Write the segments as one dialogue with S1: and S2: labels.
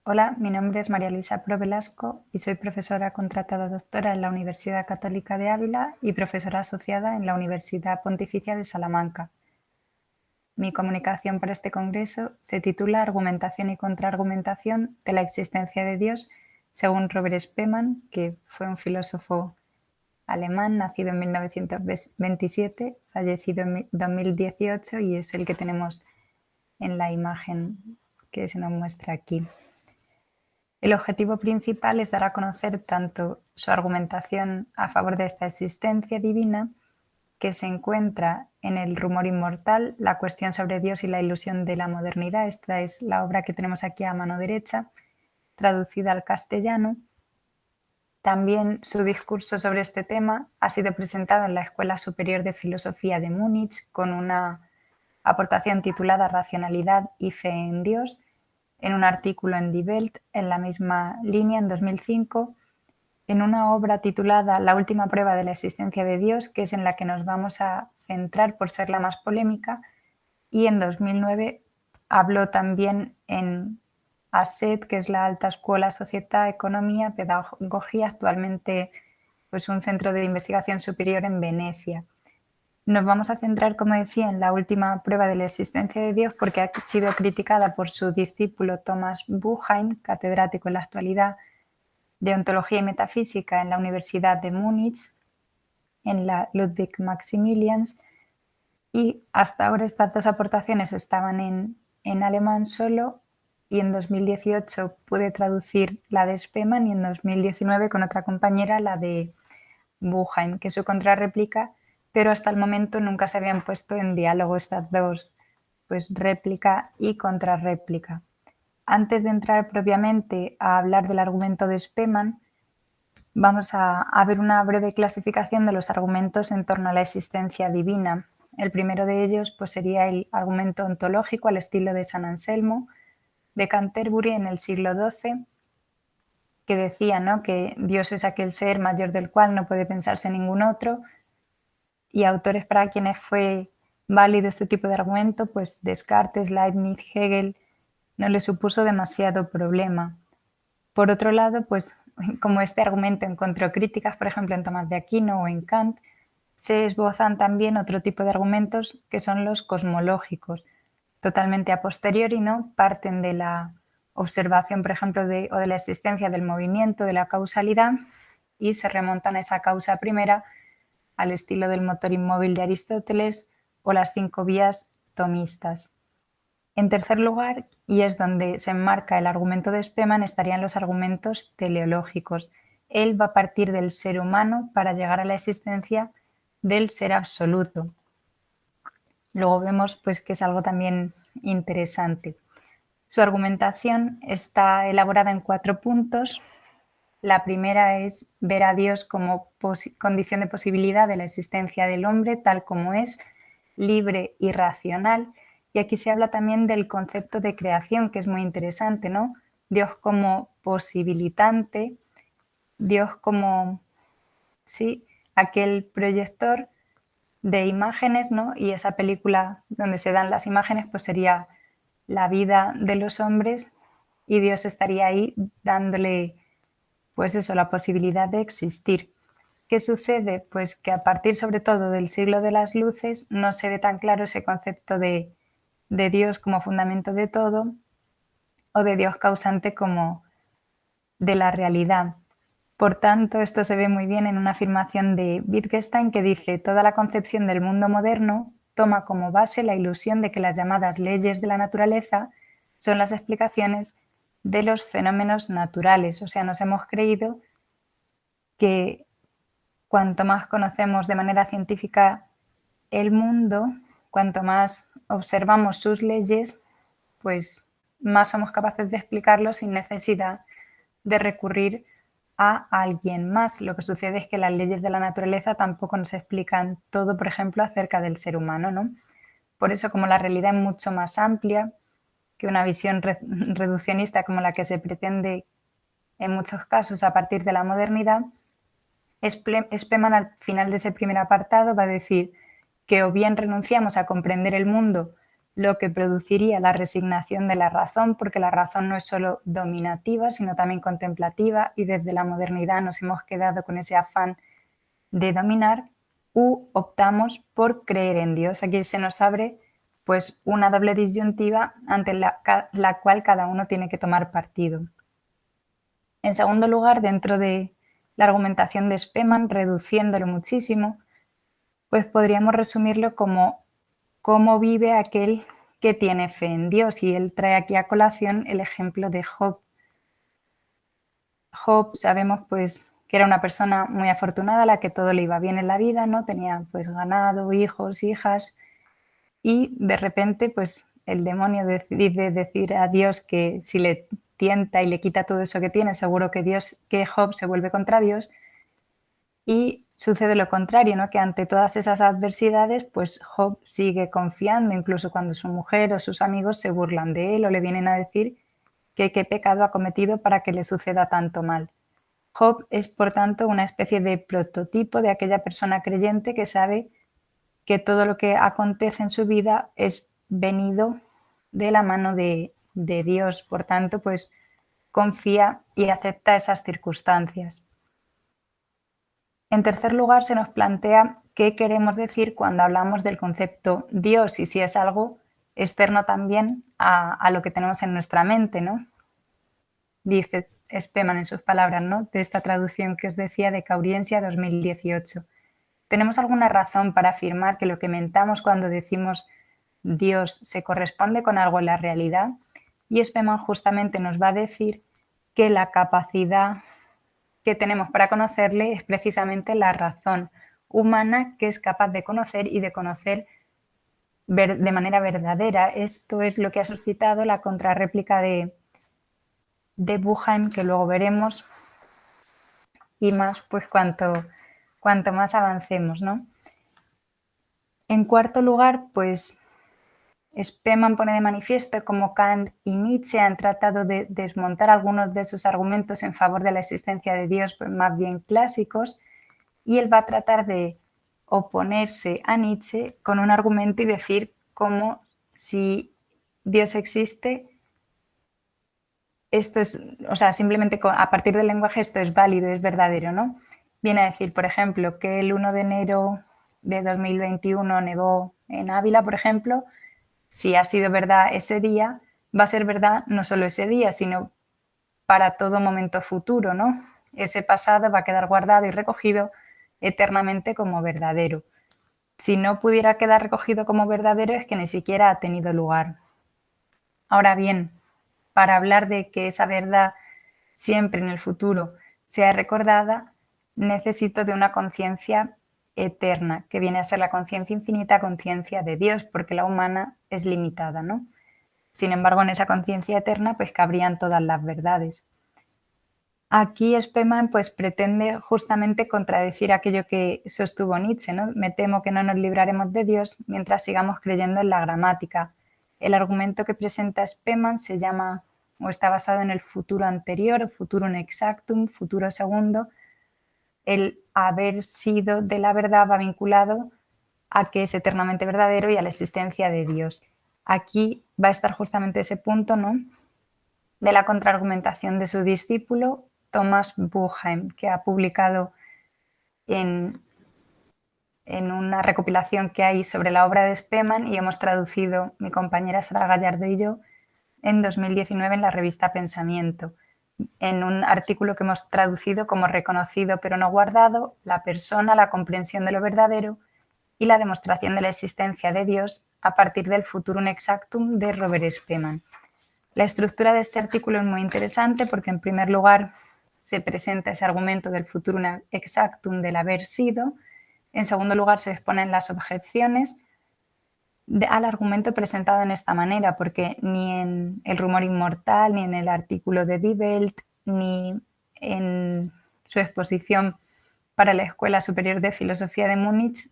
S1: Hola, mi nombre es María Luisa Pro Velasco y soy profesora contratada doctora en la Universidad Católica de Ávila y profesora asociada en la Universidad Pontificia de Salamanca. Mi comunicación para este congreso se titula Argumentación y contraargumentación de la existencia de Dios según Robert Spemann, que fue un filósofo alemán nacido en 1927, fallecido en 2018 y es el que tenemos en la imagen que se nos muestra aquí. El objetivo principal es dar a conocer tanto su argumentación a favor de esta existencia divina, que se encuentra en El rumor inmortal, la cuestión sobre Dios y la ilusión de la modernidad. Esta es la obra que tenemos aquí a mano derecha, traducida al castellano. También su discurso sobre este tema ha sido presentado en la Escuela Superior de Filosofía de Múnich con una aportación titulada Racionalidad y fe en Dios, en un artículo en Die Welt en la misma línea en 2005, en una obra titulada La última prueba de la existencia de Dios, que es en la que nos vamos a centrar por ser la más polémica, y en 2009 habló también en ASET, que es la Alta Escuela Società Economía Pedagogía, actualmente pues un centro de investigación superior en Venecia. Nos vamos a centrar, como decía, en la última prueba de la existencia de Dios porque ha sido criticada por su discípulo Thomas Buchheim, catedrático en la actualidad de Ontología y Metafísica en la Universidad de Múnich, en la Ludwig Maximilians, y hasta ahora estas dos aportaciones estaban en alemán solo, y en 2018 pude traducir la de Spemann y en 2019 con otra compañera la de Buchheim, que es su contrarréplica, pero hasta el momento nunca se habían puesto en diálogo estas dos, pues réplica y contrarréplica. Antes de entrar propiamente a hablar del argumento de Spemann, vamos a ver una breve clasificación de los argumentos en torno a la existencia divina. El primero de ellos pues, sería el argumento ontológico al estilo de San Anselmo de Canterbury en el siglo XII, que decía, ¿no?, que Dios es aquel ser mayor del cual no puede pensarse ningún otro, y autores para quienes fue válido este tipo de argumento, pues Descartes, Leibniz, Hegel, no le supuso demasiado problema. Por otro lado, pues como este argumento encontró críticas, por ejemplo, en Tomás de Aquino o en Kant, se esbozan también otro tipo de argumentos que son los cosmológicos, totalmente a posteriori, ¿no? Parten de la observación, por ejemplo, o de la existencia del movimiento, de la causalidad, y se remontan a esa causa primera al estilo del motor inmóvil de Aristóteles o las 5 vías tomistas. En tercer lugar, y es donde se enmarca el argumento de Spemann, estarían los argumentos teleológicos. Él va a partir del ser humano para llegar a la existencia del ser absoluto. Luego vemos pues, que es algo también interesante. Su argumentación está elaborada en 4 puntos. La primera es ver a Dios como condición de posibilidad de la existencia del hombre tal como es, libre y racional. Y aquí se habla también del concepto de creación, que es muy interesante, ¿no? Dios como posibilitante, Dios como, sí, aquel proyector de imágenes, ¿no? Y esa película donde se dan las imágenes, pues sería la vida de los hombres y Dios estaría ahí dándole, pues eso, la posibilidad de existir. ¿Qué sucede? Pues que a partir sobre todo del siglo de las luces no se ve tan claro ese concepto de Dios como fundamento de todo o de Dios causante como de la realidad. Por tanto, esto se ve muy bien en una afirmación de Wittgenstein que dice: toda la concepción del mundo moderno toma como base la ilusión de que las llamadas leyes de la naturaleza son las explicaciones de los fenómenos naturales. O sea, nos hemos creído que cuanto más conocemos de manera científica el mundo, cuanto más observamos sus leyes, pues más somos capaces de explicarlo sin necesidad de recurrir a alguien más. Lo que sucede es que las leyes de la naturaleza tampoco nos explican todo, por ejemplo, acerca del ser humano, ¿no? Por eso, como la realidad es mucho más amplia que una visión reduccionista como la que se pretende en muchos casos a partir de la modernidad, Spemann al final de ese primer apartado va a decir que o bien renunciamos a comprender el mundo lo que produciría la resignación de la razón, porque la razón no es solo dominativa, sino también contemplativa, y desde la modernidad nos hemos quedado con ese afán de dominar, u optamos por creer en Dios. Aquí se nos abre pues una doble disyuntiva ante la cual cada uno tiene que tomar partido. En segundo lugar, dentro de la argumentación de Spemann, reduciéndolo muchísimo, pues podríamos resumirlo como cómo vive aquel que tiene fe en Dios. Y él trae aquí a colación el ejemplo de Job. Job sabemos pues que era una persona muy afortunada, a la que todo le iba bien en la vida, ¿no? Tenía pues ganado, hijos, hijas, y de repente pues el demonio decide decir a Dios que si le tienta y le quita todo eso que tiene, seguro que Job se vuelve contra Dios. Y sucede lo contrario, ¿no? Que ante todas esas adversidades, pues Job sigue confiando, incluso cuando su mujer o sus amigos se burlan de él o le vienen a decir que qué pecado ha cometido para que le suceda tanto mal. Job es, por tanto, una especie de prototipo de aquella persona creyente que sabe que todo lo que acontece en su vida es venido de la mano de Dios. Por tanto, pues confía y acepta esas circunstancias. En tercer lugar, se nos plantea qué queremos decir cuando hablamos del concepto Dios y si es algo externo también a lo que tenemos en nuestra mente, ¿no? Dice Spemann en sus palabras, ¿no? De esta traducción que os decía de Cauriensia 2018. ¿Tenemos alguna razón para afirmar que lo que mentamos cuando decimos Dios se corresponde con algo en la realidad? Y Spemann justamente nos va a decir que la capacidad que tenemos para conocerle es precisamente la razón humana que es capaz de conocer y de conocer de manera verdadera. Esto es lo que ha suscitado la contrarréplica de Buchheim, que luego veremos, y más pues cuanto más avancemos, ¿no? En cuarto lugar, pues Spemann pone de manifiesto cómo Kant y Nietzsche han tratado de desmontar algunos de sus argumentos en favor de la existencia de Dios, pues más bien clásicos, y él va a tratar de oponerse a Nietzsche con un argumento y decir cómo si Dios existe, esto es, o sea, simplemente a partir del lenguaje esto es válido, es verdadero, ¿no? Viene a decir, por ejemplo, que el 1 de enero de 2021 nevó en Ávila, por ejemplo. Si ha sido verdad ese día, va a ser verdad no solo ese día, sino para todo momento futuro, ¿no? Ese pasado va a quedar guardado y recogido eternamente como verdadero. Si no pudiera quedar recogido como verdadero es que ni siquiera ha tenido lugar. Ahora bien, para hablar de que esa verdad siempre en el futuro sea recordada, necesito de una conciencia eterna, que viene a ser la conciencia infinita, conciencia de Dios, porque la humana es limitada, ¿no? Sin embargo, en esa conciencia eterna, pues cabrían todas las verdades. Aquí Spemann pues pretende justamente contradecir aquello que sostuvo Nietzsche, ¿no? Me temo que no nos libraremos de Dios mientras sigamos creyendo en la gramática. El argumento que presenta Spemann se llama o está basado en el futuro anterior, futurum exactum, futuro segundo. El haber sido de la verdad va vinculado a que es eternamente verdadero y a la existencia de Dios. Aquí va a estar justamente ese punto, ¿no?, de la contraargumentación de su discípulo Thomas Buchheim, que ha publicado en una recopilación que hay sobre la obra de Spemann y hemos traducido mi compañera Sara Gallardo y yo en 2019 en la revista Pensamiento, en un artículo que hemos traducido como Reconocido pero no guardado, la persona, la comprensión de lo verdadero y la demostración de la existencia de Dios a partir del Futurum Exactum de Robert Spemann. La estructura de este artículo es muy interesante porque, en primer lugar, se presenta ese argumento del futurum exactum del haber sido. En segundo lugar, se exponen las objeciones al argumento presentado en esta manera, porque ni en El rumor inmortal, ni en el artículo de Die Welt, ni en su exposición para la Escuela Superior de Filosofía de Múnich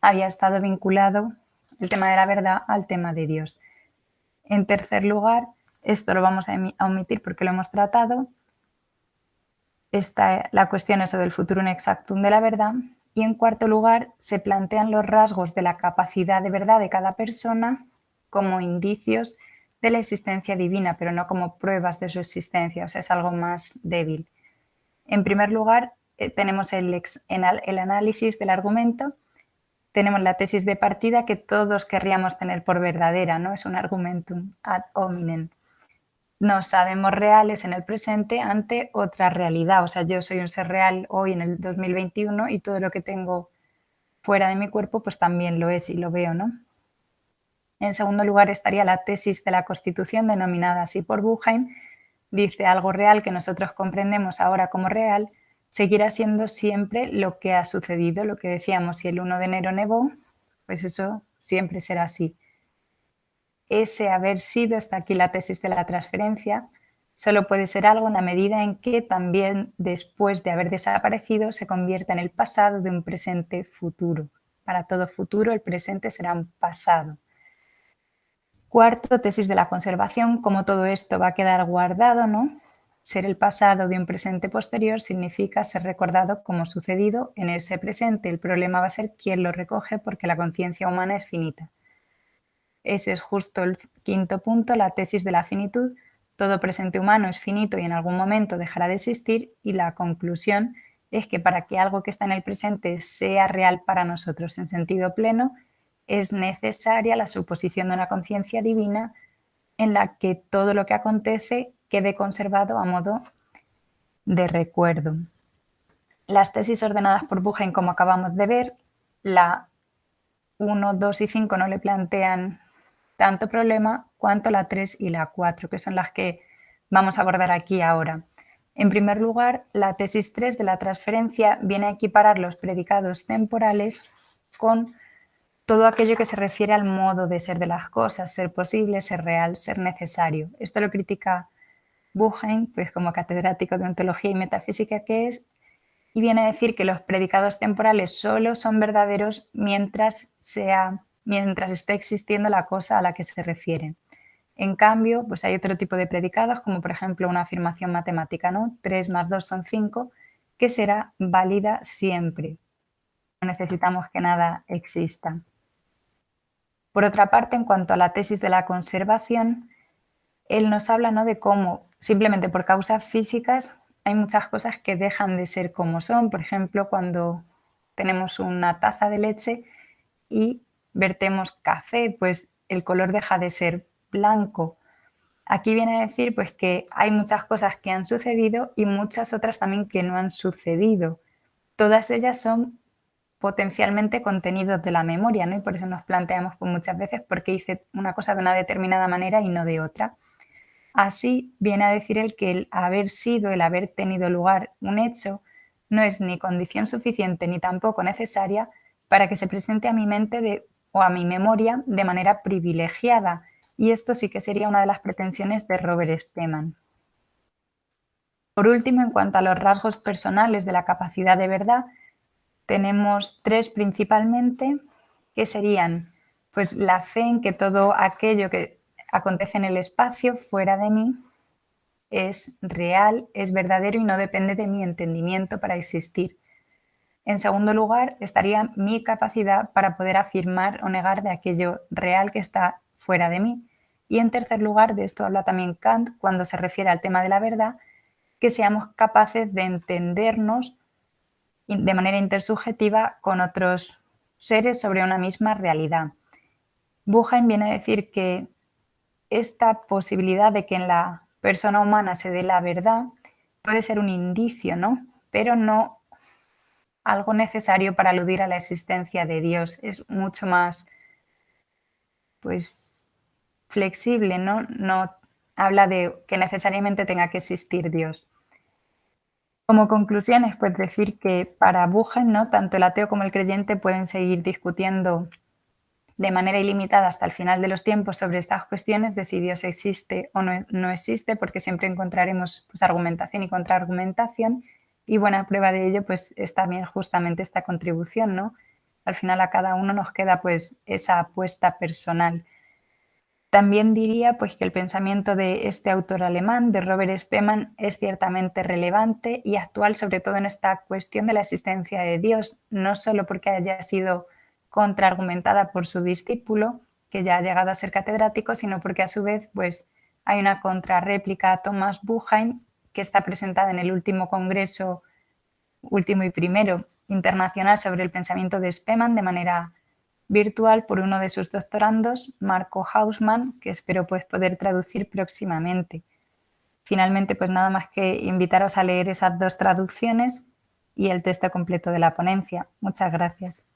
S1: había estado vinculado el tema de la verdad al tema de Dios. En tercer lugar, esto lo vamos a omitir porque lo hemos tratado, está la cuestión eso del futurum exactum de la verdad. Y en cuarto lugar, se plantean los rasgos de la capacidad de verdad de cada persona como indicios de la existencia divina, pero no como pruebas de su existencia, o sea, es algo más débil. En primer lugar, tenemos el análisis del argumento, tenemos la tesis de partida que todos querríamos tener por verdadera, ¿no? Es un argumentum ad hominem. Nos sabemos reales en el presente ante otra realidad, o sea, yo soy un ser real hoy en el 2021 y todo lo que tengo fuera de mi cuerpo pues también lo es y lo veo, ¿no? En segundo lugar estaría la tesis de la Constitución, denominada así por Buchain. Dice: algo real que nosotros comprendemos ahora como real seguirá siendo siempre lo que ha sucedido. Lo que decíamos, si el 1 de enero nevó, pues eso siempre será así. Ese haber sido, está aquí la tesis de la transferencia, solo puede ser algo en la medida en que también después de haber desaparecido se convierta en el pasado de un presente futuro. Para todo futuro el presente será un pasado. Cuarto, tesis de la conservación, como todo esto va a quedar guardado, ¿no? Ser el pasado de un presente posterior significa ser recordado como sucedido en ese presente. El problema va a ser quién lo recoge, porque la conciencia humana es finita. Ese es justo el quinto punto, la tesis de la finitud. Todo presente humano es finito y en algún momento dejará de existir, y la conclusión es que para que algo que está en el presente sea real para nosotros en sentido pleno, es necesaria la suposición de una conciencia divina en la que todo lo que acontece quede conservado a modo de recuerdo. Las tesis ordenadas por Buchain, como acabamos de ver, la 1, 2 y 5 no le plantean tanto problema cuanto la 3 y la 4, que son las que vamos a abordar aquí ahora. En primer lugar, la tesis 3 de la transferencia viene a equiparar los predicados temporales con todo aquello que se refiere al modo de ser de las cosas, ser posible, ser real, ser necesario. Esto lo critica Buchain, pues como catedrático de ontología y metafísica que es, y viene a decir que los predicados temporales solo son verdaderos mientras esté existiendo la cosa a la que se refieren. En cambio, pues hay otro tipo de predicados, como por ejemplo una afirmación matemática, ¿no? 3 más 2 son 5, que será válida siempre. No necesitamos que nada exista. Por otra parte, en cuanto a la tesis de la conservación, él nos habla, ¿no?, de cómo simplemente por causas físicas hay muchas cosas que dejan de ser como son. Por ejemplo, cuando tenemos una taza de leche y vertemos café, pues el color deja de ser blanco. Aquí viene a decir pues que hay muchas cosas que han sucedido y muchas otras también que no han sucedido. Todas ellas son potencialmente contenidos de la memoria, ¿no? Y por eso nos planteamos pues, muchas veces por qué hice una cosa de una determinada manera y no de otra. Así viene a decir él que el haber sido, el haber tenido lugar un hecho, no es ni condición suficiente ni tampoco necesaria para que se presente a mi mente o a mi memoria de manera privilegiada. Y esto sí que sería una de las pretensiones de Robert Spemann. Por último, en cuanto a los rasgos personales de la capacidad de verdad, tenemos 3 principalmente, que serían pues la fe en que todo aquello que acontece en el espacio fuera de mí es real, es verdadero y no depende de mi entendimiento para existir. En segundo lugar, estaría mi capacidad para poder afirmar o negar de aquello real que está fuera de mí. Y en tercer lugar, de esto habla también Kant cuando se refiere al tema de la verdad, que seamos capaces de entendernos de manera intersubjetiva con otros seres sobre una misma realidad. Buchain viene a decir que esta posibilidad de que en la persona humana se dé la verdad puede ser un indicio, ¿no? Pero no algo necesario para aludir a la existencia de Dios. Es mucho más, pues, flexible, ¿no? No habla de que necesariamente tenga que existir Dios. Como conclusiones, pues decir que para Buchain, ¿no?, tanto el ateo como el creyente pueden seguir discutiendo de manera ilimitada hasta el final de los tiempos sobre estas cuestiones de si Dios existe o no existe, porque siempre encontraremos pues, argumentación y contraargumentación, y buena prueba de ello pues, es también justamente esta contribución, ¿no? Al final a cada uno nos queda pues, esa apuesta personal. También diría pues, que el pensamiento de este autor alemán, de Robert Spemann, es ciertamente relevante y actual, sobre todo en esta cuestión de la existencia de Dios, no solo porque haya sido contraargumentada por su discípulo, que ya ha llegado a ser catedrático, sino porque a su vez pues, hay una contrarréplica a Thomas Buchheim que está presentada en el último congreso, último y primero, internacional sobre el pensamiento de Spemann de manera virtual por uno de sus doctorandos, Marco Hausmann, que espero pues, poder traducir próximamente. Finalmente, pues nada más que invitaros a leer esas 2 traducciones y el texto completo de la ponencia. Muchas gracias.